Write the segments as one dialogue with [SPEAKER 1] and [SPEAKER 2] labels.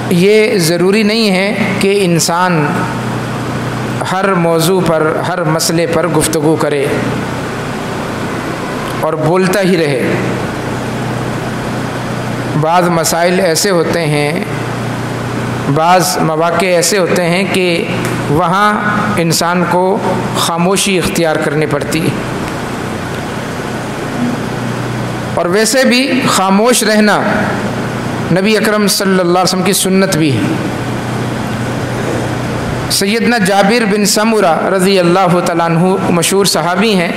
[SPEAKER 1] یہ ضروری نہیں ہے کہ انسان ہر موضوع پر، ہر مسئلے پر گفتگو کرے اور بولتا ہی رہے۔ بعض مسائل ایسے ہوتے ہیں، بعض مواقع ایسے ہوتے ہیں کہ وہاں انسان کو خاموشی اختیار کرنی پڑتی ہے، اور ویسے بھی خاموش رہنا نبی اکرم صلی اللہ علیہ وسلم کی سنت بھی ہے۔ سیدنا جابر بن سمرہ رضی اللہ تعالیٰ عنہ مشہور صحابی ہیں،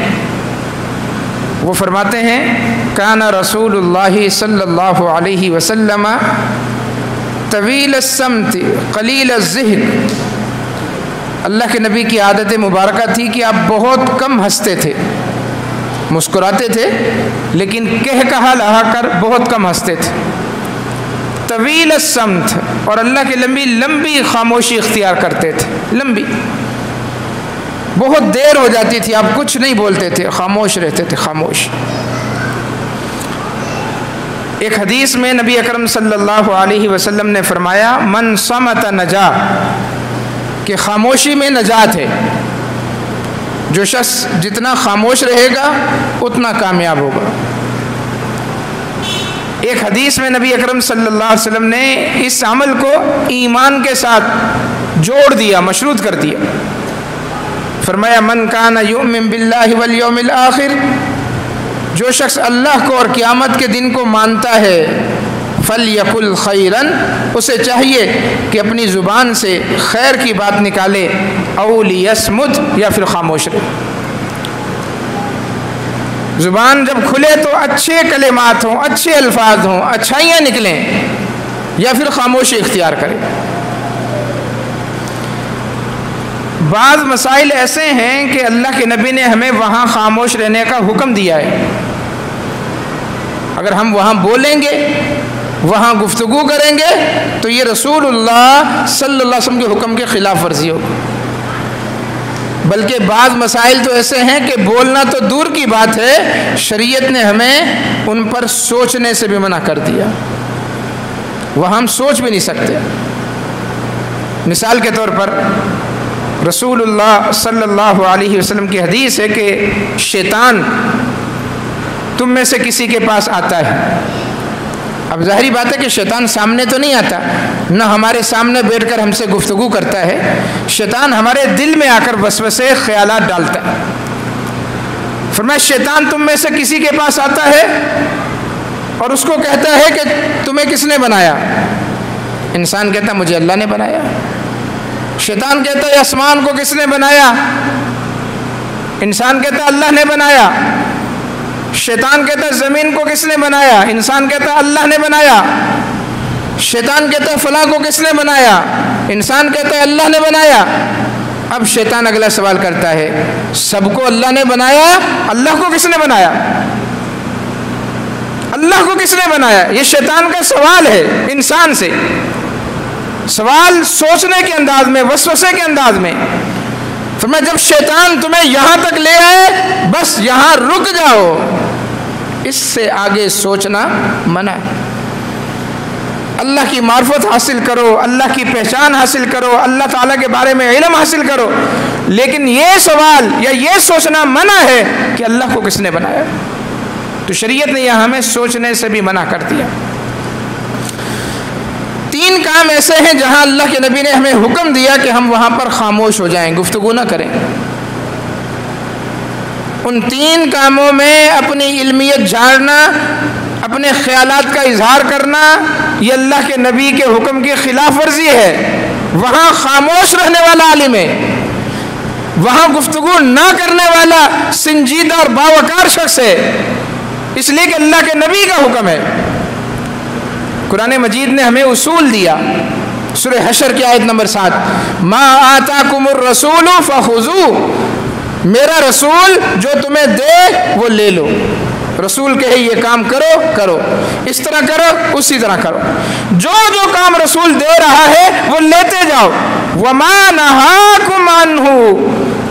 [SPEAKER 1] وہ فرماتے ہیں کان رسول اللہ صلی اللہ علیہ وسلم طویل السمت قلیل الضحک، اللہ کے نبی کی عادت مبارکہ تھی کہ آپ بہت کم ہنستے تھے، مسکراتے تھے لیکن کہہ کہا لہا کر بہت کم ہنستے تھے۔ طویل السمت، اور اللہ کے لمبی خاموشی اختیار کرتے تھے، لمبی، بہت دیر ہو جاتی تھی، آپ کچھ نہیں بولتے تھے، خاموش رہتے تھے، خاموش۔ ایک حدیث میں نبی اکرم صلی اللہ علیہ وسلم نے فرمایا من صمت نجا، کہ خاموشی میں نجات ہے، جو شخص جتنا خاموش رہے گا اتنا کامیاب ہوگا۔ ایک حدیث میں نبی اکرم صلی اللہ علیہ وسلم نے اس عمل کو ایمان کے ساتھ جوڑ دیا، مشروط کر دیا، فرمایا من کان یؤمن باللہ والیوم الآخر، جو شخص اللہ کو اور قیامت کے دن کو مانتا ہے، فلیقل خیرا، اسے چاہیے کہ اپنی زبان سے خیر کی بات نکالے، او لیصمت، یا پھر خاموش رہے۔ زبان جب کھلے تو اچھے کلمات ہوں، اچھے الفاظ ہوں، اچھائیاں نکلیں، یا پھر خاموشی اختیار کرے۔ بعض مسائل ایسے ہیں کہ اللہ کے نبی نے ہمیں وہاں خاموش رہنے کا حکم دیا ہے، اگر ہم وہاں بولیں گے، وہاں گفتگو کریں گے تو یہ رسول اللہ صلی اللہ علیہ وسلم کے حکم کے خلاف ورزی ہوگی۔ بلکہ بعض مسائل تو ایسے ہیں کہ بولنا تو دور کی بات ہے، شریعت نے ہمیں ان پر سوچنے سے بھی منع کر دیا، وہاں ہم سوچ بھی نہیں سکتے۔ مثال کے طور پر رسول اللہ صلی اللہ علیہ وسلم کی حدیث ہے کہ شیطان تم میں سے کسی کے پاس آتا ہے۔ اب ظاہری بات ہے کہ شیطان سامنے تو نہیں آتا، نہ ہمارے سامنے بیٹھ کر ہم سے گفتگو کرتا ہے، شیطان ہمارے دل میں آ کر وسوسے خیالات ڈالتا ہے۔ فرمایا شیطان تم میں سے کسی کے پاس آتا ہے اور اس کو کہتا ہے کہ تمہیں کس نے بنایا؟ انسان کہتا ہے مجھے اللہ نے بنایا۔ شیطان کہتا ہے آسمان کو کس نے بنایا؟ انسان کہتا ہے اللہ نے بنایا۔ شیطان کہتا ہے زمین کو کس نے بنایا؟ انسان کہتا ہے اللہ نے بنایا۔ شیطان کہتا ہے فلاں کو کس نے بنایا؟ انسان کہتا ہے اللہ نے بنایا۔ اب شیطان اگلا سوال کرتا ہے سب کو اللہ نے بنایا، اللہ کو کس نے بنایا؟ اللہ کو کس نے بنایا؟ یہ شیطان کا سوال ہے انسان سے، سوال سوچنے کے انداز میں، وسوسے کے انداز میں۔ فرمایا جب شیطان تمہیں یہاں تک لے آئے بس یہاں رک جاؤ، اس سے آگے سوچنا منع ہے۔ اللہ کی معرفت حاصل کرو، اللہ کی پہچان حاصل کرو، اللہ تعالیٰ کے بارے میں علم حاصل کرو، لیکن یہ سوال یا یہ سوچنا منع ہے کہ اللہ کو کس نے بنایا۔ تو شریعت نے یہاں ہمیں سوچنے سے بھی منع کر دیا۔ تین کام ایسے ہیں جہاں اللہ کے نبی نے ہمیں حکم دیا کہ ہم وہاں پر خاموش ہو جائیں، گفتگو نہ کریں۔ ان تین کاموں میں اپنی علمیت جھاڑنا، اپنے خیالات کا اظہار کرنا، یہ اللہ کے نبی کے حکم کی خلاف ورزی ہے۔ وہاں خاموش رہنے والا عالم ہے، وہاں گفتگو نہ کرنے والا سنجیدہ اور باوقار شخص ہے، اس لیے کہ اللہ کے نبی کا حکم ہے۔ قرآن مجید نے ہمیں اصول دیا، سورہ حشر کی آیت نمبر 7، ما آتاکم الرسول فخذوہ، میرا رسول جو تمہیں دے وہ لے لو۔ رسول کہے یہ کام کرو کرو، اس طرح کرو اسی طرح کرو، جو جو کام رسول دے رہا ہے وہ لیتے جاؤ۔ وما نہاکم عنہ،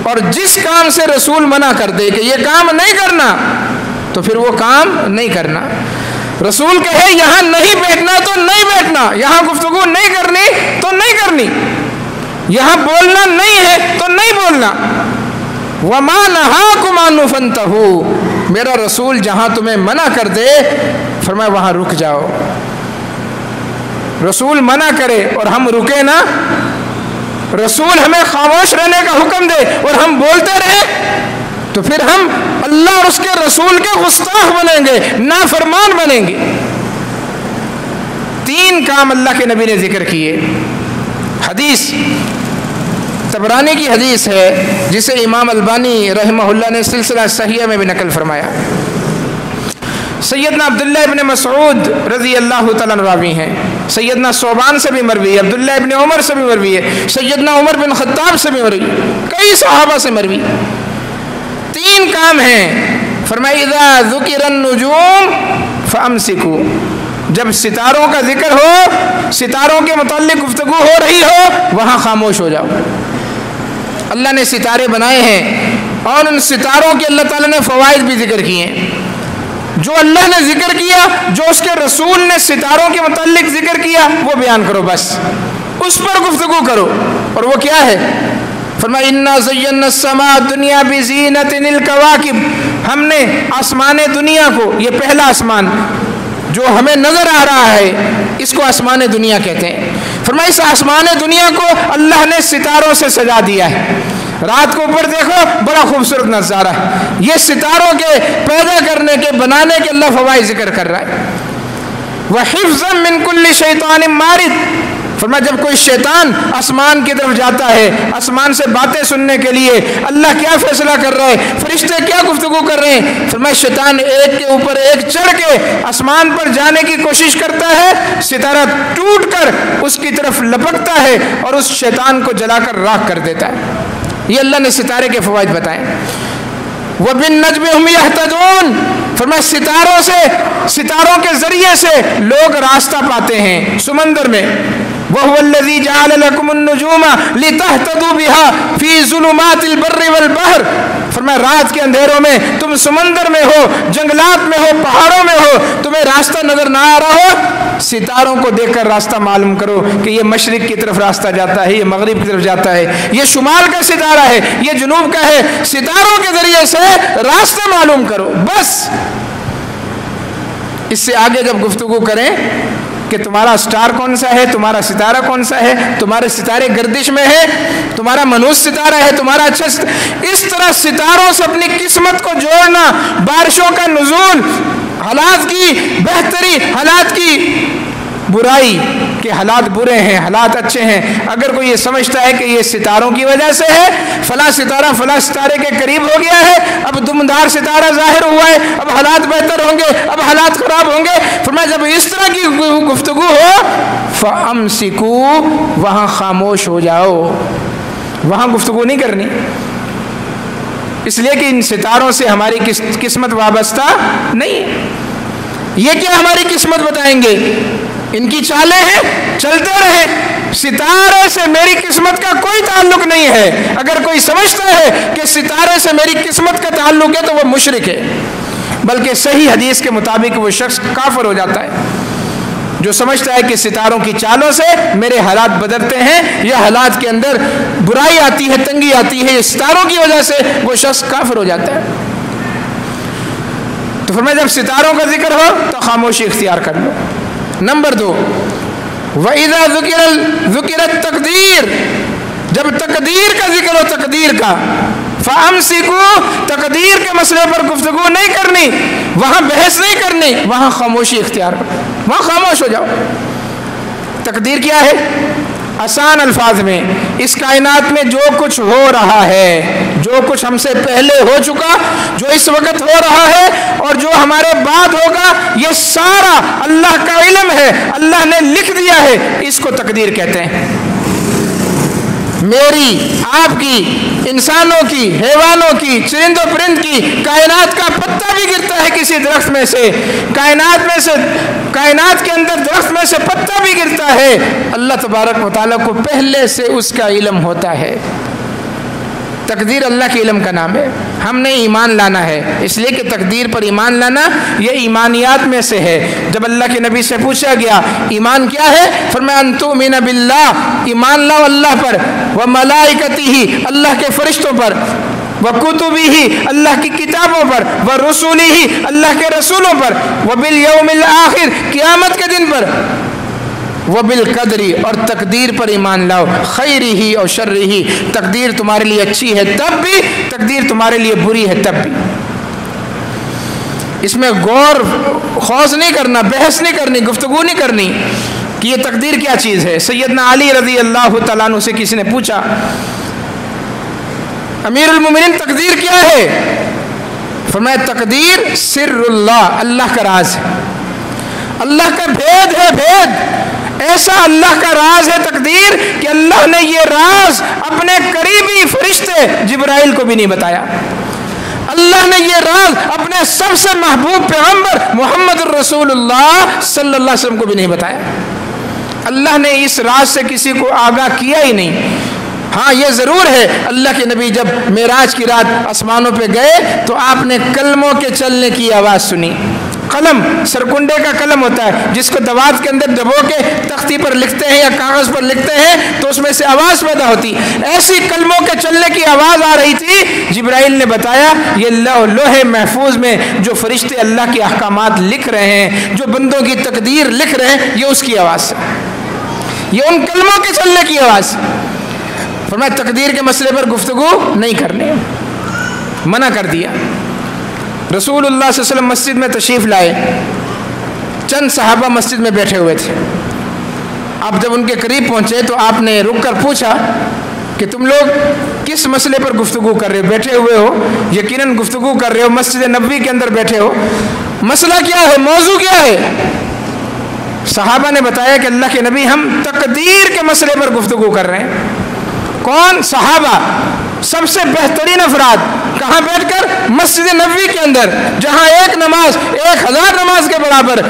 [SPEAKER 1] اور جس کام سے رسول منع کر دے کہ یہ کام نہیں کرنا تو پھر وہ کام نہیں کرنا۔ رسول کہے یہاں نہیں بیٹھنا تو نہیں بیٹھنا، یہاں گفتگو نہیں کرنی تو نہیں کرنی، یہاں بولنا نہیں ہے تو نہیں بولنا۔ وَمَا نَهَاكُمْ عَنْهُ فَانْتَهُوا، میرا رسول جہاں تمہیں منع کر دے فرمایا وہاں رک جاؤ۔ رسول منع کرے اور ہم رکے نا، رسول ہمیں خاموش رہنے کا حکم دے اور ہم بولتے رہے تو پھر ہم اللہ اور اس کے رسول کے گستاخ بنیں گے، نافرمان بنیں گے۔ 3 کام اللہ کے نبی نے ذکر کیے۔ حدیث طبرانی کی حدیث ہے جسے امام البانی رحمہ اللہ نے سلسلہ صحیحہ میں بھی نقل فرمایا۔ سیدنا عبداللہ ابن مسعود رضی اللہ تعالیٰ عنہ راوی ہیں، سیدنا ثوبان سے بھی مروی ہے، عبداللہ ابن عمر سے بھی مروی ہے، سیدنا عمر بن خطاب سے بھی مروی، کئی صحابہ سے مروی۔ 3 کام ہیں، فرمایا اذا ذکر النجوم فامسکوا، جب ستاروں کا ذکر ہو، ستاروں کے متعلق گفتگو ہو رہی ہو، وہاں خاموش ہو جاؤ۔ اللہ نے ستارے بنائے ہیں اور ان ستاروں کے اللہ تعالیٰ نے فوائد بھی ذکر کیے ہیں۔ جو اللہ نے ذکر کیا، جو اس کے رسول نے ستاروں کے متعلق ذکر کیا، وہ بیان کرو، بس اس پر گفتگو کرو۔ اور وہ کیا ہے؟ فرمایا اِنَّا زَيَّنَّا السَّمَاءَ الدُّنْيَا بِزِينَةٍ الْكَوَاكِبِ، ہم نے آسمان دنیا کو، یہ پہلا آسمان جو ہمیں نظر آ رہا ہے، اس کو آسمان دنیا کہتے ہیں۔ فرمایا اس آسمان دنیا کو اللہ نے ستاروں سے سجا دیا ہے۔ رات کو اوپر دیکھو، بڑا خوبصورت نظارہ ہے۔ یہ ستاروں کے پیدا کرنے کے، بنانے کے اللہ فوائد ذکر کر رہا ہے۔ وَحِفْظًا مِّن كُلِّ شَيْطَانٍ مَارِدٍ، فرمایا جب کوئی شیطان آسمان کی طرف جاتا ہے، آسمان سے باتیں سننے کے لیے، اللہ کیا فیصلہ کر رہے ہیں، فرشتے کیا گفتگو کر رہے ہیں، فرمایا شیطان ایک کے اوپر ایک چڑھ کے آسمان پر جانے کی کوشش کرتا ہے، ستارہ ٹوٹ کر اس کی طرف لپکتا ہے اور اس شیطان کو جلا کر راکھ کر دیتا ہے۔ یہ اللہ نے ستارے کے فوائد بتائے۔ وَبِالنَّجْمِ هُمْ يَهْتَدُونَ، فرمایا ستاروں سے، ستاروں کے ذریعے سے لوگ راستہ پاتے ہیں سمندر میں۔ وَهُوَ الَّذِي جَعَلَ لَكُمُ النُّجُومَ لِتَهْتَدُوا بِهَا فِي ظُلُمَاتِ الْبَرِّ وَالْبَحْرِ، فرمایا رات کے اندھیروں میں تم سمندر میں ہو، جنگلات میں ہو، پہاڑوں میں ہو، تمہیں راستہ نظر نہ آ رہا ہو، ستاروں کو دیکھ کر راستہ معلوم کرو کہ یہ مشرق کی طرف راستہ جاتا ہے، یہ مغرب کی طرف جاتا ہے، یہ شمال کا ستارہ ہے، یہ جنوب کا ہے۔ ستاروں کے ذریعے سے راستہ معلوم کرو، بس۔ اس سے آگے جب گفتگو کریں کہ تمہارا سٹار کون سا ہے، تمہارا ستارہ کون سا ہے، تمہارے ستارے گردش میں ہے، تمہارا منوس ستارہ ہے، تمہارا اچھا اس طرح ستاروں سے اپنی قسمت کو جوڑنا، بارشوں کا نزول، حالات کی بہتری، حالات کی برائی، کہ حالات برے ہیں، حالات اچھے ہیں، اگر کوئی یہ سمجھتا ہے کہ یہ ستاروں کی وجہ سے ہے، فلاں ستارہ فلاں ستارے کے قریب ہو گیا ہے، اب دمدار ستارہ ظاہر ہوا ہے، اب حالات بہتر ہوں گے، اب حالات خراب ہوں گے، فرمایا جب اس طرح کی گفتگو ہو فَأَمْسِكُوا، وہاں خاموش ہو جاؤ، وہاں گفتگو نہیں کرنی، اس لیے کہ ان ستاروں سے ہماری قسمت وابستہ نہیں۔ یہ کیا ہماری قسمت بتائیں گے؟ ان کی چالیں ہیں، چلتے رہے، ستارے سے میری قسمت کا کوئی تعلق نہیں ہے۔ اگر کوئی سمجھتا ہے کہ ستارے سے میری قسمت کا تعلق ہے تو وہ مشرک ہے، بلکہ صحیح حدیث کے مطابق وہ شخص کافر ہو جاتا ہے جو سمجھتا ہے کہ ستاروں کی چالوں سے میرے حالات بدلتے ہیں یا حالات کے اندر برائی آتی ہے، تنگی آتی ہے، ستاروں کی وجہ سے وہ شخص کافر ہو جاتا ہے۔ تو فرمایا جب ستاروں کا ذکر ہو تو خاموشی اختیار کر لو۔ نمبر 2، وَإِذَا ذُكِرَ التَّقْدِيرُ، جب تقدیر کا ذکر ہو، تقدیر کا، فَأَمْسِكُوا، تقدیر کے مسئلے پر گفتگو نہیں کرنی، وہاں بحث نہیں کرنی، وہاں خاموشی اختیار کرو، وہاں خاموش ہو جاؤ۔ تقدیر کیا ہے؟ آسان الفاظ میں اس کائنات میں جو کچھ ہو رہا ہے، جو کچھ ہم سے پہلے ہو چکا، جو اس وقت ہو رہا ہے اور جو ہمارے بعد ہوگا، یہ سارا اللہ کا علم ہے، اللہ نے لکھ دیا ہے، اس کو تقدیر کہتے ہیں۔ میری، آپ کی، انسانوں کی، حیوانوں کی، چرند و پرند کی، کائنات کا پتا بھی گرتا ہے کسی درخت میں سے، کائنات کے اندر درخت میں سے پتا بھی گرتا ہے، اللہ تبارک و تعالیٰ کو پہلے سے اس کا علم ہوتا ہے۔ تقدیر اللہ کے علم کا نام ہے. ہم نے ایمان لانا ہے، اس لیے کہ تقدیر پر ایمان لانا یہ ایمانیات میں سے ہے. جب اللہ کے نبی سے پوچھا گیا ایمان کیا ہے، فرمایا ان تؤمن باللہ، ایمان لاؤ اللہ پر، وملائکتہ، اللہ کے فرشتوں پر، وکتبہ، اللہ کی کتابوں پر، ورسلہ، اللہ کے رسولوں پر، وبالیوم الآخر، قیامت کے دن پر، وبالقدر، اور تقدیر پر ایمان لاؤ، خیرہ اور شرہ، تقدیر تمہارے لیے اچھی ہے تب بھی، تقدیر تمہارے لیے بری ہے تب بھی. اس میں غور خوض نہیں کرنا، بحث نہیں کرنی، گفتگو نہیں کرنی کہ یہ تقدیر کیا چیز ہے. سیدنا علی رضی اللہ تعالیٰ عنہ سے کسی نے پوچھا امیر المومنین تقدیر کیا ہے؟ فرمایا تقدیر سر اللہ، اللہ کا راز ہے، اللہ کا بھید ہے. بھید ایسا اللہ کا راز ہے تقدیر کہ اللہ نے یہ راز اپنے قریبی فرشتے جبرائیل کو بھی نہیں بتایا. اللہ نے یہ راز اپنے سب سے محبوب پیغمبر محمد الرسول اللہ صلی اللہ علیہ وسلم کو بھی نہیں بتایا. اللہ نے اس راز سے کسی کو آگاہ کیا ہی نہیں. ہاں یہ ضرور ہے، اللہ کے نبی جب معراج کی رات آسمانوں پہ گئے تو آپ نے کلموں کے چلنے کی آواز سنی. قلم سرکنڈے کا قلم ہوتا ہے جس کو دوات کے اندر دبو کے تختی پر لکھتے ہیں یا کاغذ پر لکھتے ہیں تو اس میں سے آواز پیدا ہوتی. ایسی کلموں کے چلنے کی آواز آ رہی تھی. جبرائیل نے بتایا یہ لوح محفوظ میں جو فرشتے اللہ کے احکامات لکھ رہے ہیں، جو بندوں کی تقدیر لکھ رہے ہیں، یہ اس کی آواز ہے، یہ ان کلموں کے چلنے کی آواز. فرمایا تقدیر کے مسئلے پر گفتگو نہیں کرنی، منع کر دیا. رسول اللہ صلی اللہ علیہ وسلم مسجد میں تشریف لائے، چند صحابہ مسجد میں بیٹھے ہوئے تھے. آپ جب ان کے قریب پہنچے تو آپ نے رک کر پوچھا کہ تم لوگ کس مسئلے پر گفتگو کر رہے ہو؟ بیٹھے ہوئے ہو، یقیناً گفتگو کر رہے ہو، مسجد نبوی کے اندر بیٹھے ہو، مسئلہ کیا ہے، موضوع کیا ہے؟ صحابہ نے بتایا کہ اللہ کے نبی ہم تقدیر کے مسئلے پر گفتگو کر رہے ہیں. کون؟ صحابہ، سب سے بہترین افراد. کہاں بیٹھ کر؟ مسجد نبوی کے اندر، جہاں ایک نماز 1000 نماز کے برابر،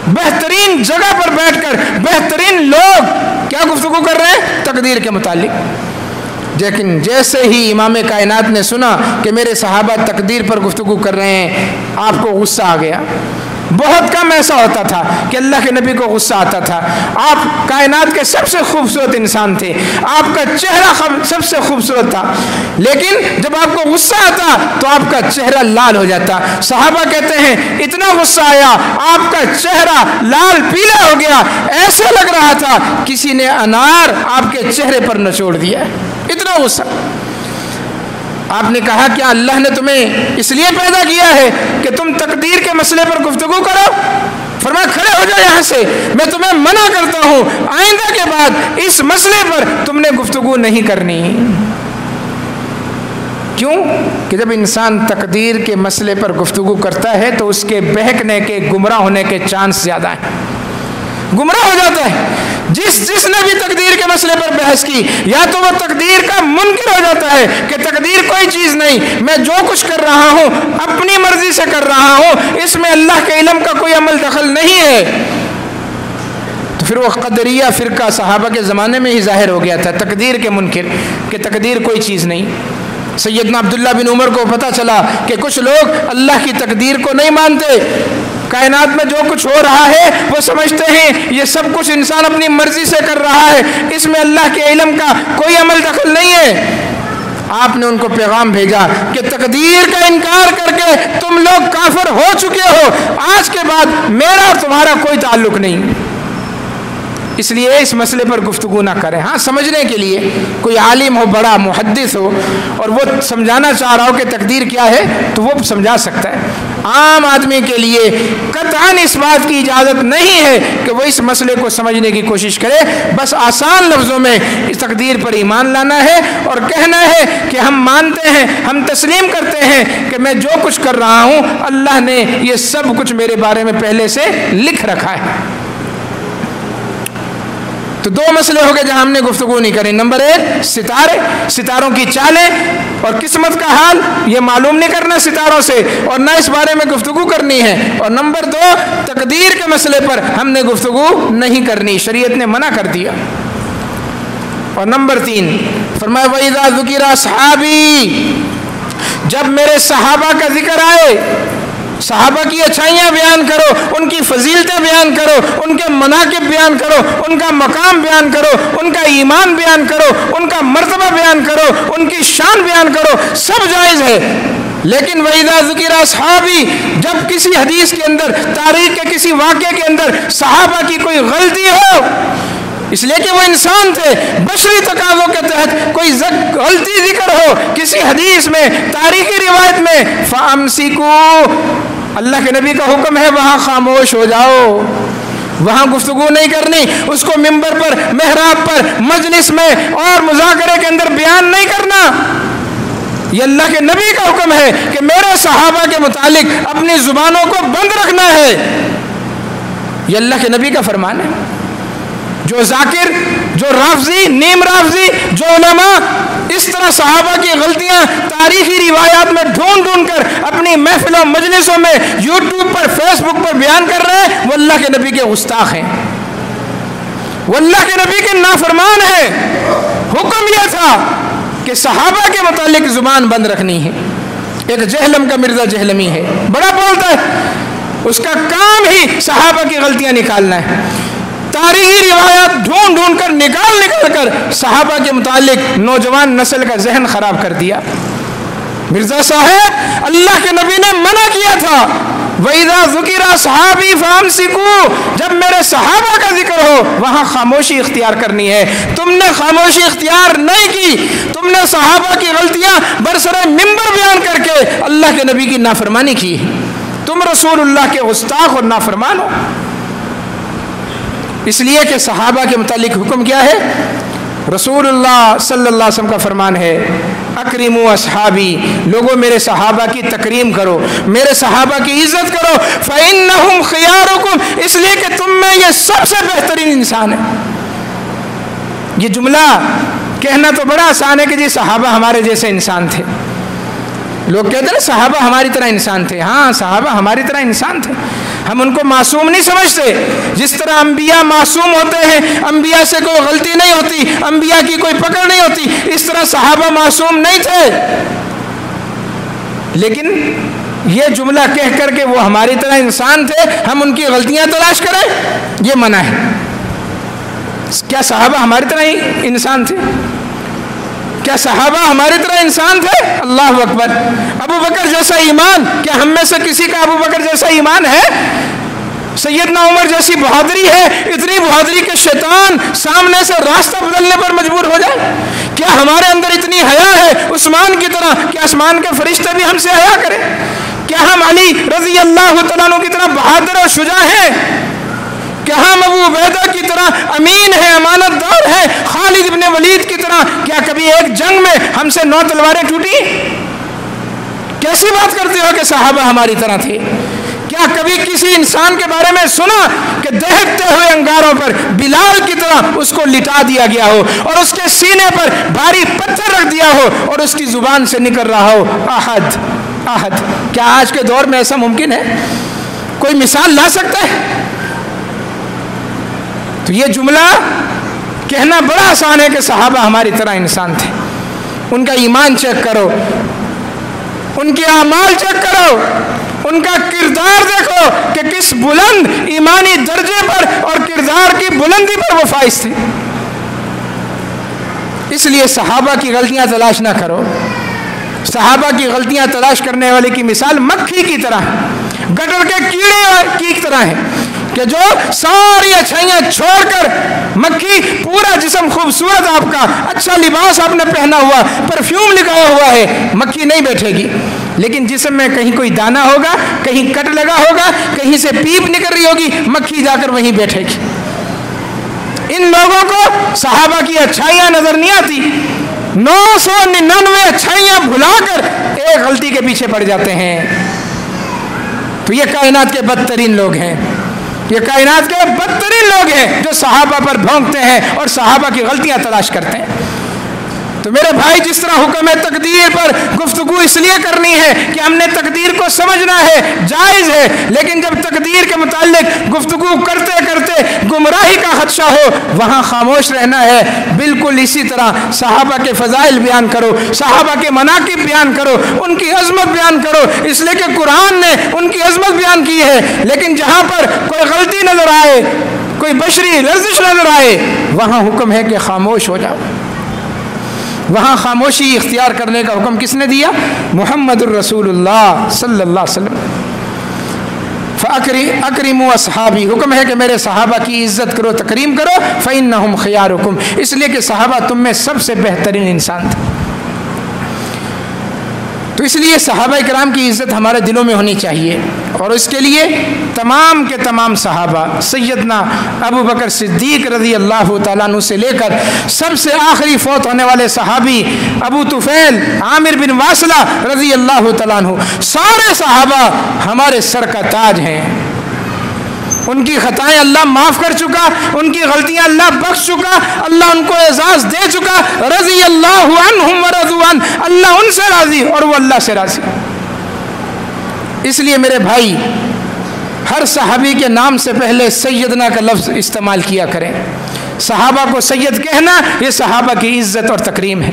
[SPEAKER 1] بہترین جگہ پر بیٹھ کر بہترین لوگ کیا گفتگو کر رہے ہیں؟ تقدیر کے متعلق. لیکن جیسے ہی امام کائنات نے سنا کہ میرے صحابہ تقدیر پر گفتگو کر رہے ہیں، آپ کو غصہ آ گیا. بہت کم ایسا ہوتا تھا کہ اللہ کے نبی کو غصہ آتا تھا. آپ کائنات کے سب سے خوبصورت انسان تھے، آپ کا چہرہ سب سے خوبصورت تھا، لیکن جب آپ کو غصہ آتا تو آپ کا چہرہ لال ہو جاتا. صحابہ کہتے ہیں اتنا غصہ آیا آپ کا چہرہ لال پیلا ہو گیا، ایسا لگ رہا تھا کسی نے انار آپ کے چہرے پر نچوڑ دیا، اتنا غصہ. آپ نے کہا کیا اللہ نے تمہیں اس لیے پیدا کیا ہے کہ تم تقدیر کے مسئلے پر گفتگو کرو؟ فرمایا کھڑے ہو جاؤ یہاں سے، میں تمہیں منع کرتا ہوں آئندہ کے بعد اس مسئلے پر تم نے گفتگو نہیں کرنی. کیوں کہ جب انسان تقدیر کے مسئلے پر گفتگو کرتا ہے تو اس کے بہکنے کے، گمراہ ہونے کے چانس زیادہ ہیں، گمراہ ہو جاتا ہے. جس نے بھی تقدیر کے مسئلے پر بحث کی یا تو وہ تقدیر کا منکر ہو جاتا ہے کہ تقدیر کوئی چیز نہیں، میں جو کچھ کر رہا ہوں اپنی مرضی سے کر رہا ہوں، اس میں اللہ کے علم کا کوئی عمل دخل نہیں ہے. تو پھر وہ قدریہ فرقہ صحابہ کے زمانے میں ہی ظاہر ہو گیا تھا، تقدیر کے منکر، کہ تقدیر کوئی چیز نہیں. سیدنا عبداللہ بن عمر کو پتہ چلا کہ کچھ لوگ اللہ کی تقدیر کو نہیں مانتے، کائنات میں جو کچھ ہو رہا ہے وہ سمجھتے ہیں یہ سب کچھ انسان اپنی مرضی سے کر رہا ہے، اس میں اللہ کے علم کا کوئی عمل دخل نہیں ہے. آپ نے ان کو پیغام بھیجا کہ تقدیر کا انکار کر کے تم لوگ کافر ہو چکے ہو، آج کے بعد میرا اور تمہارا کوئی تعلق نہیں، اس لیے اس مسئلے پر گفتگو نہ کریں. ہاں سمجھنے کے لیے کوئی عالم ہو، بڑا محدث ہو اور وہ سمجھانا چاہ رہا ہو کہ تقدیر کیا ہے تو وہ سمجھا سکتا ہے. عام آدمی کے لیے قطعاً اس بات کی اجازت نہیں ہے کہ وہ اس مسئلے کو سمجھنے کی کوشش کرے. بس آسان لفظوں میں اس تقدیر پر ایمان لانا ہے اور کہنا ہے کہ ہم مانتے ہیں، ہم تسلیم کرتے ہیں کہ میں جو کچھ کر رہا ہوں اللہ نے یہ سب کچھ میرے بارے میں پہلے سے لکھ رکھا ہے. تو دو مسئلے ہو گئے جہاں ہم نے گفتگو نہیں کریں. نمبر 1 ستارے، ستاروں کی چالیں اور قسمت کا حال یہ معلوم نہیں کرنا ستاروں سے اور نہ اس بارے میں گفتگو کرنی ہے. اور نمبر 2 تقدیر کے مسئلے پر ہم نے گفتگو نہیں کرنی، شریعت نے منع کر دیا. اور نمبر 3 فرمایا وَإِذَا ذُكِرَ أَصْحَابِي، جب میرے صحابہ کا ذکر آئے، صحابہ کی اچھائیاں بیان کرو، ان کی فضیلتیں بیان کرو، ان کے مناقب بیان کرو، ان کا مقام بیان کرو، ان کا ایمان بیان کرو، ان کا مرتبہ بیان کرو، ان کی شان بیان کرو، سب جائز ہے۔ لیکن وَإِذَا ذُكِرَ أَصْحَابِي، جب کسی حدیث کے اندر، تاریخ کے کسی واقعے کے اندر صحابہ کی کوئی غلطی ہو، اس لیے کہ وہ انسان تھے، بشری تقاضوں کے تحت کوئی غلطی ذکر ہو کسی حدیث میں، تاریخی روایت میں، فَأَمْسِكُوا، اللہ کے نبی کا حکم ہے وہاں خاموش ہو جاؤ، وہاں گفتگو نہیں کرنی، اس کو ممبر پر، محراب پر، مجلس میں اور مذاکرے کے اندر بیان نہیں کرنا۔ یہ اللہ کے نبی کا حکم ہے کہ میرے صحابہ کے متعلق اپنی زبانوں کو بند رکھنا ہے، یہ اللہ کے نبی کا فرمان ہے۔ جو ذاکر، جو رافضی، نیم رافضی، جو علماء اس طرح صحابہ کی غلطیاں تاریخی روایات میں ڈھونڈ ڈھونڈ کر اپنی محفلوں مجلسوں میں یوٹیوب پر، فیس بک پر بیان کر رہے ہیں، وہ اللہ کے نبی کے گستاخ ہیں، وہ اللہ کے نبی کے نافرمان ہیں۔ حکم یہ تھا کہ صحابہ کے متعلق زبان بند رکھنی ہے۔ ایک جہلم کا مرزا جہلمی ہے، بڑا بولتا ہے، اس کا کام ہی صحابہ کی غلطیاں نکالنا ہے، تاریخی روایات ڈھونڈ ڈھونڈ کر نکال کر صحابہ کے متعلق نوجوان نسل کا ذہن خراب کر دیا۔ مرزا صاحب، اللہ کے نبی نے منع کیا تھا وَإِذَا ذُكِرَ أَصْحَابِي فَأَمْسِكُوا، جب میرے صحابہ کا ذکر ہو وہاں خاموشی اختیار کرنی ہے۔ تم نے خاموشی اختیار نہیں کی، تم نے صحابہ کی غلطیاں برسر ممبر بیان کر کے اللہ کے نبی کی نافرمانی کی، تم رسول اللہ کے گستاخ اور نافرمان ہو۔ اس لیے کہ صحابہ کے متعلق حکم کیا ہے؟ رسول اللہ صلی اللہ علیہ وسلم کا فرمان ہے اکرموا اصحابی، لوگوں میرے صحابہ کی تکریم کرو، میرے صحابہ کی عزت کرو، فإنہم خیارکم، اس لیے کہ تم میں یہ سب سے بہترین انسان ہے۔ یہ جملہ کہنا تو بڑا آسان ہے کہ جی صحابہ ہمارے جیسے انسان تھے، لوگ کہتے ہیں صحابہ ہماری طرح انسان تھے، ہاں صحابہ ہماری طرح انسان تھے، ہم ان کو معصوم نہیں سمجھتے، جس طرح انبیاء معصوم ہوتے ہیں، انبیاء سے کوئی غلطی نہیں ہوتی، انبیاء کی کوئی پکڑ نہیں ہوتی، اس طرح صحابہ معصوم نہیں تھے۔ لیکن یہ جملہ کہہ کر کہ وہ ہماری طرح انسان تھے، ہم ان کی غلطیاں تلاش کریں، یہ منع ہے۔ کیا صحابہ ہماری طرح ہی انسان تھے؟ کیا صحابہ ہماری طرح انسان تھے؟ اللہ اکبر۔ ابو بکر جیسا ایمان، کیا ہم میں سے کسی کا ابو بکر جیسا ایمان ہے؟ سیدنا عمر جیسی بہادری ہے، اتنی بہادری کہ شیطان سامنے سے راستہ بدلنے پر مجبور ہو جائے؟ کیا ہمارے اندر اتنی حیا ہے عثمان کی طرح کہ آسمان کے فرشتے بھی ہم سے حیا کریں؟ کیا ہم علی رضی اللہ تعالیٰ عنہ کی طرح بہادر اور شجاع ہیں؟ کیا ہم ابو عبیدہ کی طرح امین ہیں، امانت دار ہیں؟ خالد ابن ولید کی طرح کیا کبھی ایک جنگ میں ہم سے 9 تلواریں ٹوٹی؟ کیسی بات کرتے ہو کہ صحابہ ہماری طرح تھے؟ کیا کبھی کسی انسان کے بارے میں سنا کہ دہکتے ہوئے انگاروں پر بلال کی طرح اس کو لٹا دیا گیا ہو اور اس کے سینے پر بھاری پتھر رکھ دیا ہو اور اس کی زبان سے نکل رہا ہو احد احد؟ کیا آج کے دور میں ایسا ممکن ہے؟ کوئی مثال لا سکتا ہے؟ تو یہ جملہ کہنا بڑا آسان ہے کہ صحابہ ہماری طرح انسان تھے، ان کا ایمان چیک کرو، ان کے اعمال چیک کرو، ان کا کردار دیکھو کہ کس بلند ایمانی درجے پر اور کردار کی بلندی پر وہ فائز تھے۔ اس لیے صحابہ کی غلطیاں تلاش نہ کرو۔ صحابہ کی غلطیاں تلاش کرنے والے کی مثال مکھی کی طرح، گٹر کے کیڑے کی طرح ہے کہ جو ساری اچھائیاں چھوڑ کر، مکھی پورا جسم خوبصورت، آپ کا اچھا لباس آپ نے پہنا ہوا، پرفیوم لگایا ہوا ہے، مکھی نہیں بیٹھے گی، لیکن جسم میں کہیں کوئی دانہ ہوگا، کہیں کٹ لگا ہوگا، کہیں سے پیپ نکل رہی ہوگی، مکھی جا کر وہیں بیٹھے گی۔ ان لوگوں کو صحابہ کی اچھائیاں نظر نہیں آتی، 999 اچھائیاں بھلا کر ایک غلطی کے پیچھے پڑ جاتے ہیں۔ تو یہ کائنات کے بدترین لوگ ہیں، یہ کائنات کے بدترین لوگ ہیں جو صحابہ پر بھونکتے ہیں اور صحابہ کی غلطیاں تلاش کرتے ہیں۔ تو میرے بھائی جس طرح حکم تقدیر پر گفتگو اس لیے کرنی ہے کہ ہم نے تقدیر کو سمجھنا ہے، جائز ہے، لیکن جب تقدیر کے متعلق گفتگو کرتے کرتے گمراہی کا خدشہ ہو وہاں خاموش رہنا ہے۔ بالکل اسی طرح صحابہ کے فضائل بیان کرو، صحابہ کے مناقب بیان کرو، ان کی عظمت بیان کرو، اس لیے کہ قرآن نے ان کی عظمت بیان کی ہے۔ لیکن جہاں پر کوئی غلطی نظر آئے، کوئی بشری لرزش نظر آئے، وہاں حکم ہے کہ خاموش ہو جاؤ۔ وہاں خاموشی اختیار کرنے کا حکم کس نے دیا؟ محمد الرسول اللہ صلی اللہ علیہ وسلم۔ فَأَكْرِمُوا أَصْحَابِي، حکم ہے کہ میرے صحابہ کی عزت کرو، تکریم کرو۔ فَإِنَّهُمْ خِيَارُكُمْ، اس لیے کہ صحابہ تم میں سب سے بہترین انسان تھے۔ تو اس لیے صحابہ کرام کی عزت ہمارے دلوں میں ہونی چاہیے، اور اس کے لیے تمام کے تمام صحابہ، سیدنا ابو بکر صدیق رضی اللہ تعالیٰ عنہ سے لے کر سب سے آخری فوت ہونے والے صحابی ابو طفیل عامر بن واصلہ رضی اللہ تعالیٰ عنہ، سارے صحابہ ہمارے سر کا تاج ہیں۔ ان کی خطائیں اللہ معاف کر چکا، ان کی غلطیاں اللہ بخش چکا، اللہ ان کو اعزاز دے چکا۔ رضی اللہ عنہم ورضوا عنہ، اللہ ان سے راضی اور وہ اللہ سے راضی۔ اس لیے میرے بھائی ہر صحابی کے نام سے پہلے سیدنا کا لفظ استعمال کیا کریں۔ صحابہ کو سید کہنا یہ صحابہ کی عزت اور تکریم ہے۔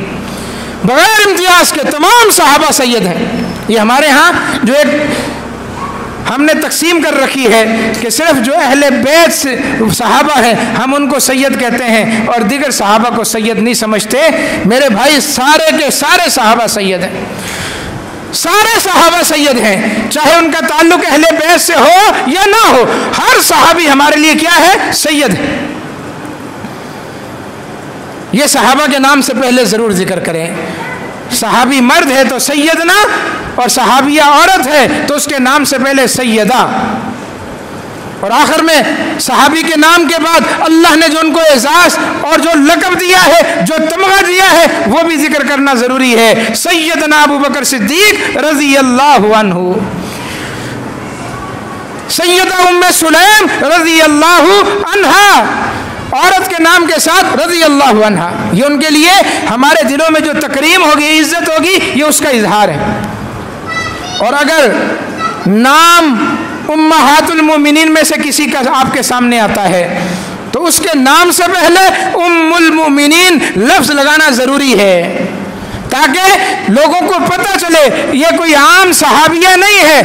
[SPEAKER 1] بغیر امتیاز کے تمام صحابہ سید ہیں۔ یہ ہمارے ہاں جو ایک ہم نے تقسیم کر رکھی ہے کہ صرف جو اہل بیت صحابہ ہیں ہم ان کو سید کہتے ہیں اور دیگر صحابہ کو سید نہیں سمجھتے۔ میرے بھائی سارے کے سارے صحابہ سید ہیں، سارے صحابہ سید ہیں، چاہے ان کا تعلق اہل بیت سے ہو یا نہ ہو، ہر صحابی ہمارے لیے کیا ہے؟ سید ہے۔ یہ صحابہ کے نام سے پہلے ضرور ذکر کریں۔ صحابی مرد ہے تو سیدنا، اور صحابیہ عورت ہے تو اس کے نام سے پہلے سیدہ، اور آخر میں صحابی کے نام کے بعد اللہ نے جو ان کو اعزاز اور جو لقب دیا ہے، جو تمغہ دیا ہے، وہ بھی ذکر کرنا ضروری ہے۔ سیدنا ابو بکر صدیق رضی اللہ عنہ، سیدہ ام سلیم رضی اللہ عنہا، عورت کے نام کے ساتھ رضی اللہ عنہا، یہ ان کے لیے ہمارے دلوں میں جو تکریم ہوگی، عزت ہوگی، یہ اس کا اظہار ہے۔ اور اگر نام امہات المومنین میں سے کسی کا آپ کے سامنے آتا ہے تو اس کے نام سے پہلے ام المومنین لفظ لگانا ضروری ہے، تاکہ لوگوں کو پتہ چلے یہ کوئی عام صحابیہ نہیں ہے،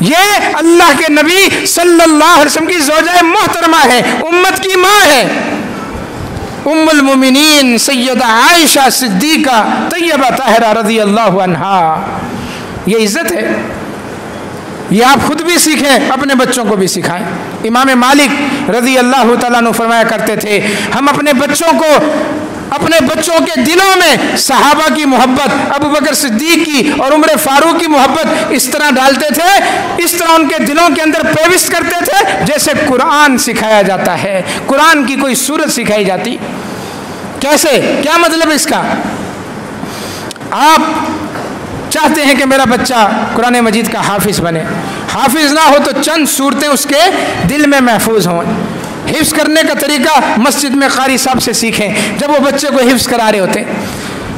[SPEAKER 1] یہ اللہ کے نبی صلی اللہ علیہ وسلم کی زوجہ محترمہ ہے، امت کی ماں ہے۔ ام المومنین سیدہ عائشہ صدیقہ طیبہ طاہرہ رضی اللہ عنہا، یہ عزت ہے۔ یہ آپ خود بھی سیکھیں، اپنے بچوں کو بھی سکھائیں۔ امام مالک رضی اللہ تعالیٰ عنہ فرمایا کرتے تھے، ہم اپنے بچوں کو، اپنے بچوں کے دلوں میں صحابہ کی محبت، ابو بکر صدیق کی اور عمر فاروق کی محبت اس طرح ڈالتے تھے، اس طرح ان کے دلوں کے اندر پیوست کرتے تھے جیسے قرآن سکھایا جاتا ہے، قرآن کی کوئی سورت سکھائی جاتی۔ کیسے؟ کیا مطلب اس کا؟ آپ چاہتے ہیں کہ میرا بچہ قرآن مجید کا حافظ بنے، حافظ نہ ہو تو چند صورتیں اس کے دل میں محفوظ ہوں۔ حفظ کرنے کا طریقہ مسجد میں قاری صاحب سے سیکھیں۔ جب وہ بچے کو حفظ کرا رہے ہوتے ہیں،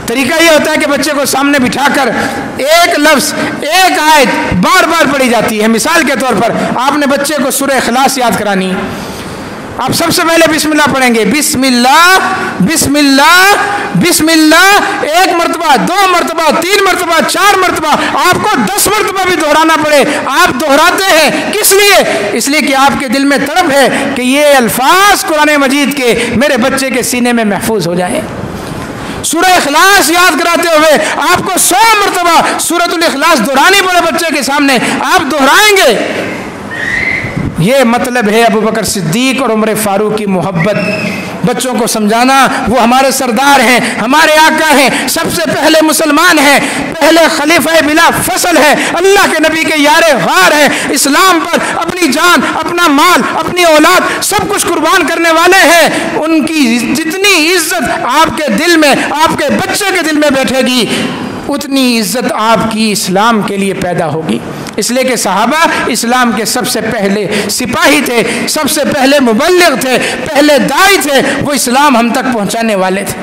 [SPEAKER 1] طریقہ یہ ہوتا ہے کہ بچے کو سامنے بٹھا کر ایک لفظ، ایک آیت بار بار پڑھی جاتی ہے۔ مثال کے طور پر آپ نے بچے کو سورہ اخلاص یاد کرانی، آپ سب سے پہلے بسم اللہ پڑھیں گے، بسم اللہ بسم اللہ بسم اللہ، ایک مرتبہ، 2 مرتبہ، 3 مرتبہ، 4 مرتبہ، آپ کو 10 مرتبہ بھی دہرانا پڑے، آپ دہراتے ہیں کس لیے؟ اس لیے کہ آپ کے دل میں طلب ہے کہ یہ الفاظ قرآن مجید کے میرے بچے کے سینے میں محفوظ ہو جائیں۔ سورہ اخلاص یاد کراتے ہوئے آپ کو 100 مرتبہ سورۃ الاخلاص دہرانی پڑے بچے کے سامنے، آپ دہرائیں گے۔ یہ مطلب ہے ابو بکر صدیق اور عمر فاروق کی محبت، بچوں کو سمجھانا۔ وہ ہمارے سردار ہیں، ہمارے آقا ہیں، سب سے پہلے مسلمان ہیں، پہلے خلیفہ بلا فصل ہے، اللہ کے نبی کے یار غار ہیں، اسلام پر اپنی جان، اپنا مال، اپنی اولاد سب کچھ قربان کرنے والے ہیں۔ ان کی جتنی عزت آپ کے دل میں، آپ کے بچے کے دل میں بیٹھے گی، اتنی عزت آپ کی اسلام کے لیے پیدا ہوگی۔ اس لیے کہ صحابہ اسلام کے سب سے پہلے سپاہی تھے، سب سے پہلے مبلغ تھے، پہلے داعی تھے، وہ اسلام ہم تک پہنچانے والے تھے۔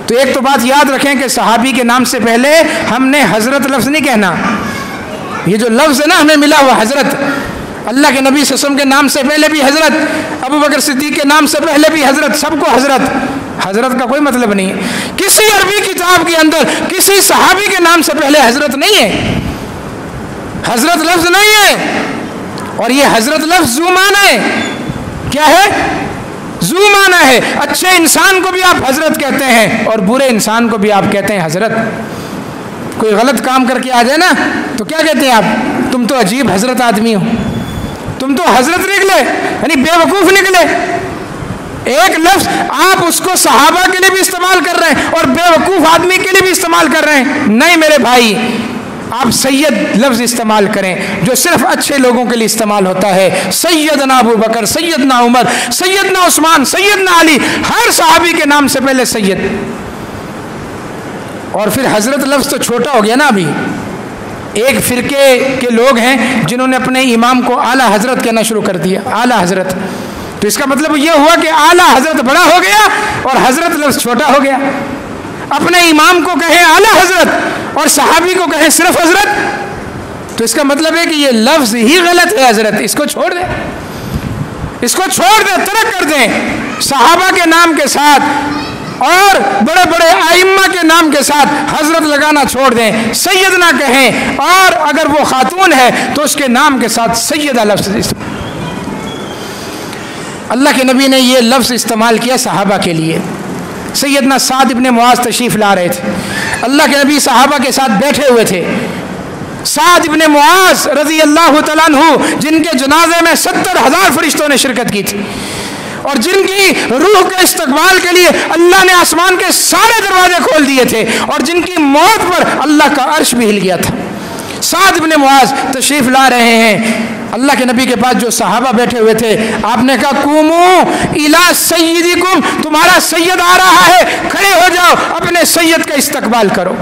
[SPEAKER 1] تو ایک تو بات یاد رکھیں کہ صحابی کے نام سے پہلے ہم نے حضرت لفظ نہیں کہنا. یہ جو لفظ ہے نا ہمیں ملا ہوا حضرت، اللہ کے نبی صلی اللہ علیہ وسلم کے نام سے پہلے بھی حضرت، ابو بکر صدیق کے نام سے پہلے بھی حضرت، سب کو حضرت. حضرت کا کوئی مطلب نہیں ہے. کسی عربی کتاب کے اندر کسی صحابی کے نام سے پہلے حضرت نہیں ہے، حضرت لفظ نہیں ہے. اور یہ حضرت لفظ ذو معنی ہے. کیا ہے؟ ذو معنی ہے. اچھے انسان کو بھی آپ حضرت کہتے ہیں اور برے انسان کو بھی آپ کہتے ہیں حضرت. کوئی غلط کام کر کے آ جائے نا تو کیا کہتے ہیں آپ؟ تم تو عجیب حضرت آدمی ہو، تم تو حضرت نکلے، یعنی بے وقوف نکلے. ایک لفظ آپ اس کو صحابہ کے لیے بھی استعمال کر رہے ہیں اور بے وقوف آدمی کے لیے بھی استعمال کر رہے ہیں. نہیں میرے بھائی، آپ سید لفظ استعمال کریں جو صرف اچھے لوگوں کے لیے استعمال ہوتا ہے. سیدنا ابو بکر، سیدنا عمر، سیدنا عثمان، سیدنا علی، ہر صحابی کے نام سے پہلے سید. اور پھر حضرت لفظ تو چھوٹا ہو گیا نا. ابھی ایک فرقے کے لوگ ہیں جنہوں نے اپنے امام کو اعلیٰ حضرت کہنا شروع کر دیا، اعلیٰ حضرت. تو اس کا مطلب یہ ہوا کہ اعلیٰ حضرت بڑا ہو گیا اور حضرت لفظ چھوٹا ہو گیا. اپنے امام کو کہیں اعلیٰ حضرت اور صحابی کو کہیں صرف حضرت، تو اس کا مطلب ہے کہ یہ لفظ ہی غلط ہے. حضرت اس کو چھوڑ دیں، اس کو چھوڑ دیں، ترک کر دیں. صحابہ کے نام کے ساتھ اور بڑے بڑے ائمہ کے نام کے ساتھ حضرت لگانا چھوڑ دیں. سیدنا کہیں، اور اگر وہ خاتون ہے تو اس کے نام کے ساتھ سیدہ لفظ. اللہ کے نبی نے یہ لفظ استعمال کیا صحابہ کے لیے. سیدنا سعد ابن معاذ تشریف لا رہے تھے، اللہ کے نبی صحابہ کے ساتھ بیٹھے ہوئے تھے. سعد ابن معاذ رضی اللہ تعالیٰ عنہ جن کے جنازے میں 70,000 فرشتوں نے شرکت کی تھی اور جن کی روح کے استقبال کے لیے اللہ نے آسمان کے سارے دروازے کھول دیے تھے اور جن کی موت پر اللہ کا عرش بھی ہل گیا تھا. سعد ابن معاذ تشریف لا رہے ہیں. اللہ کے نبی کے پاس جو صحابہ بیٹھے ہوئے تھے، آپ نے کہا قوموا الی سیدکم، تمہارا سید آ رہا ہے، کھڑے ہو جاؤ، اپنے سید کا استقبال کرو.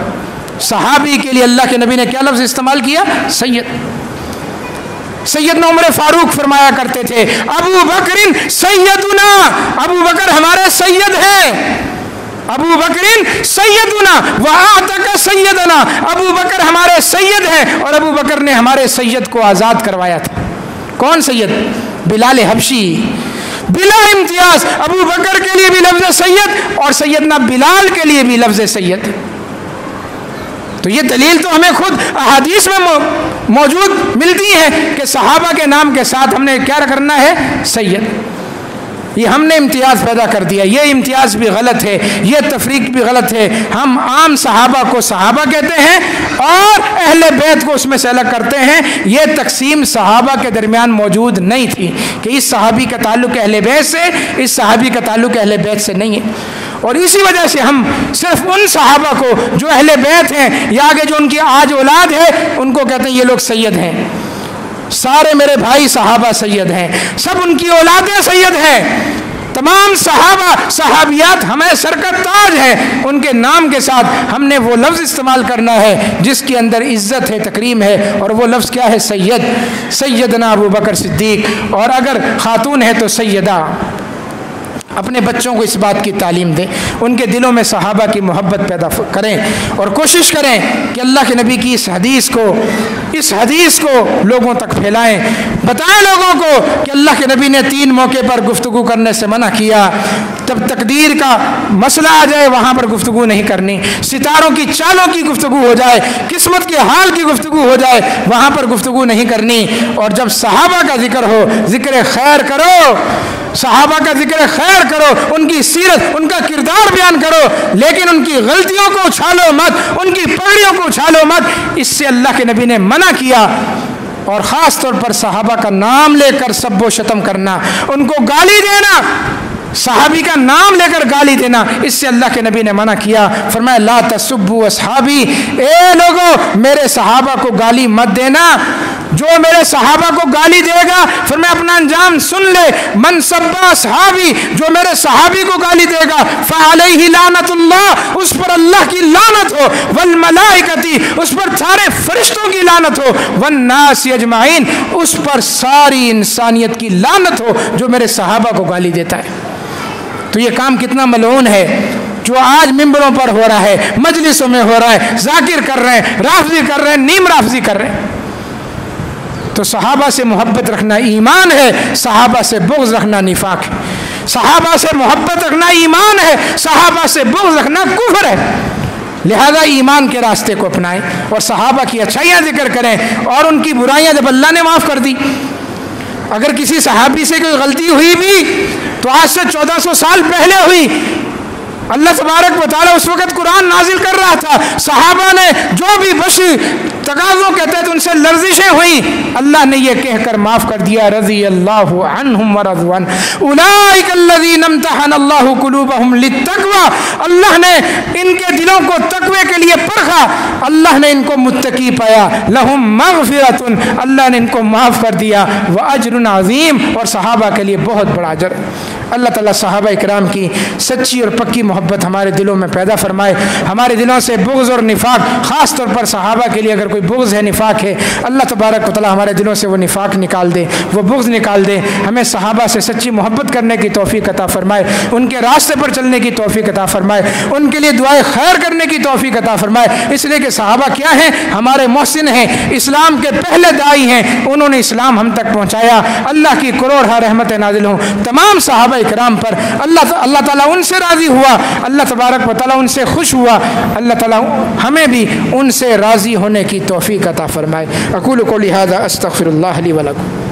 [SPEAKER 1] صحابی کے لیے اللہ کے نبی نے کیا لفظ استعمال کیا؟ سید. سیدنا عمر فاروق فرمایا کرتے تھے ابو بکر سیدنا، ابو بکر ہمارے سید ہیں. ابو بکر سیدنا وآتک سیدنا، ابو بکر ہمارے سید ہیں اور ابو بکر نے ہمارے سید کو آزاد کروایا تھا. کون سید؟ بلال حبشی. بلا امتیاز ابو بکر کے لیے بھی لفظ سید اور سیدنا بلال کے لیے بھی لفظ سید. تو یہ دلیل تو ہمیں خود احادیث میں موجود ملتی ہے کہ صحابہ کے نام کے ساتھ ہم نے کیا کرنا ہے؟ سید. یہ ہم نے امتیاز پیدا کر دیا. یہ امتیاز بھی غلط ہے، یہ تفریق بھی غلط ہے. ہم عام صحابہ کو صحابہ کہتے ہیں اور اہل بیت کو اس میں سے الگ کرتے ہیں. یہ تقسیم صحابہ کے درمیان موجود نہیں تھی کہ اس صحابی کا تعلق اہل بیت سے، اس صحابی کا تعلق اہل بیت سے نہیں ہے. اور اسی وجہ سے ہم صرف ان صحابہ کو جو اہل بیت ہیں یا آگے جو ان کی آج اولاد ہے ان کو کہتے ہیں یہ لوگ سید ہیں. سارے میرے بھائی صحابہ سید ہیں، سب ان کی اولادیں سید ہیں. تمام صحابہ صحابیات ہمیں سر کا تاج ہیں. ان کے نام کے ساتھ ہم نے وہ لفظ استعمال کرنا ہے جس کے اندر عزت ہے، تکریم ہے، اور وہ لفظ کیا ہے؟ سید. سیدنا ابو بکر صدیق، اور اگر خاتون ہے تو سیدہ. اپنے بچوں کو اس بات کی تعلیم دیں، ان کے دلوں میں صحابہ کی محبت پیدا کریں اور کوشش کریں کہ اللہ کے نبی کی اس حدیث کو لوگوں تک پھیلائیں. بتائیں لوگوں کو کہ اللہ کے نبی نے 3 موقع پر گفتگو کرنے سے منع کیا. جب تقدیر کا مسئلہ آ جائے وہاں پر گفتگو نہیں کرنی، ستاروں کی چالوں کی گفتگو ہو جائے، قسمت کے حال کی گفتگو ہو جائے وہاں پر گفتگو نہیں کرنی. اور جب صحابہ کا ذکر ہو، ذکر خیر کرو، صحابہ کا ذکر خیر کرو، ان کی سیرت، ان کا کردار بیان کرو، لیکن ان کی غلطیوں کو اچھالو مت، ان کی پگڑیوں کو اچھالو مت. اس سے اللہ کے نبی نے منع کیا. اور خاص طور پر صحابہ کا نام لے کر سب و شتم کرنا، ان کو گالی دینا، صحابی کا نام لے کر گالی دینا، اس سے اللہ کے نبی نے منع کیا. فرمایا لا تسبوا اصحابی، اے لوگو میرے صحابہ کو گالی مت دینا. جو میرے صحابہ کو گالی دے گا فرمایا اپنا انجام سن لے. من سبا صحابی، جو میرے صحابی کو گالی دے گا فعلیہ لعنت اللہ، اس پر اللہ کی لعنت ہو، والملائکتی، اس پر سارے فرشتوں کی لعنت ہو، والناس اجمعین، اس پر ساری انسانیت کی لعنت ہو جو میرے صحابہ کو گالی دیتا ہے. تو یہ کام کتنا ملعون ہے جو آج ممبروں پر ہو رہا ہے، مجلسوں میں ہو رہا ہے، ذاکر کر رہے ہیں، رافضی کر رہے ہیں، نیم رافضی کر رہے ہیں۔ تو صحابہ سے محبت رکھنا ایمان ہے، صحابہ سے بغض رکھنا نفاق ہے۔ صحابہ سے محبت رکھنا ایمان ہے، صحابہ سے بغض رکھنا کفر ہے۔ لہذا ایمان کے راستے کو اپنائیں اور صحابہ کی اچھائیاں ذکر کریں اور ان کی برائیاں جب اللہ نے معاف کر دی۔ اگر کسی صحابی سے کوئی غلطی ہوئی بھی تو آج سے 1400 سال پہلے ہوئی، اللہ تبارک و تعالیٰ اس وقت قرآن نازل کر رہا تھا، صحابہ نے جو بھی بشری تقاضوں کے تحت ان سے لرزشیں ہوئیں، اللہ نے یہ کہہ کر معاف کر دیا، رضی اللہ عنہم ورضوا عنہ اولئک الذین امتحن اللہ قلوبہم للتقوی، اللہ نے ان کے دلوں کو تقوی کے لیے پرکھا، اللہ نے ان کو متقی پایا، لہم مغفرۃ، اللہ نے ان کو معاف کر دیا، واجر عظیم، اور صحابہ کے لیے بہت بڑا اجر۔ اللہ تعالیٰ صحابہ اکرام کی سچی اور پکی محبت ہمارے دلوں میں پیدا فرمائے، ہمارے دلوں سے بغض اور نفاق، خاص طور پر صحابہ کے لیے اگر کوئی بغض ہے، نفاق ہے، اللہ تبارک و تعالیٰ ہمارے دلوں سے وہ نفاق نکال دے، وہ بغض نکال دے، ہمیں صحابہ سے سچی محبت کرنے کی توفیق عطا فرمائے، ان کے راستے پر چلنے کی توفیق عطا فرمائے، ان کے لیے دعائے خیر کرنے کی توفیق عطا فرمائے، اس لیے کہ صحابہ کیا ہیں؟ ہمارے محسن ہیں، اسلام کے پہلے داعی ہیں، انہوں نے اسلام ہم تک پہنچایا۔ اللہ کی کروڑ رحمتیں نازل ہوں تمام صحابہ اکرام پر، اللہ تعالیٰ ان سے راضی ہوا، اللہ تبارک و تعالیٰ ان سے خوش ہوا، اللہ تعالیٰ ہمیں بھی ان سے راضی ہونے کی توفیق عطا فرمائے۔ اقول قولی ھذا استغفر اللہ لی ولکم۔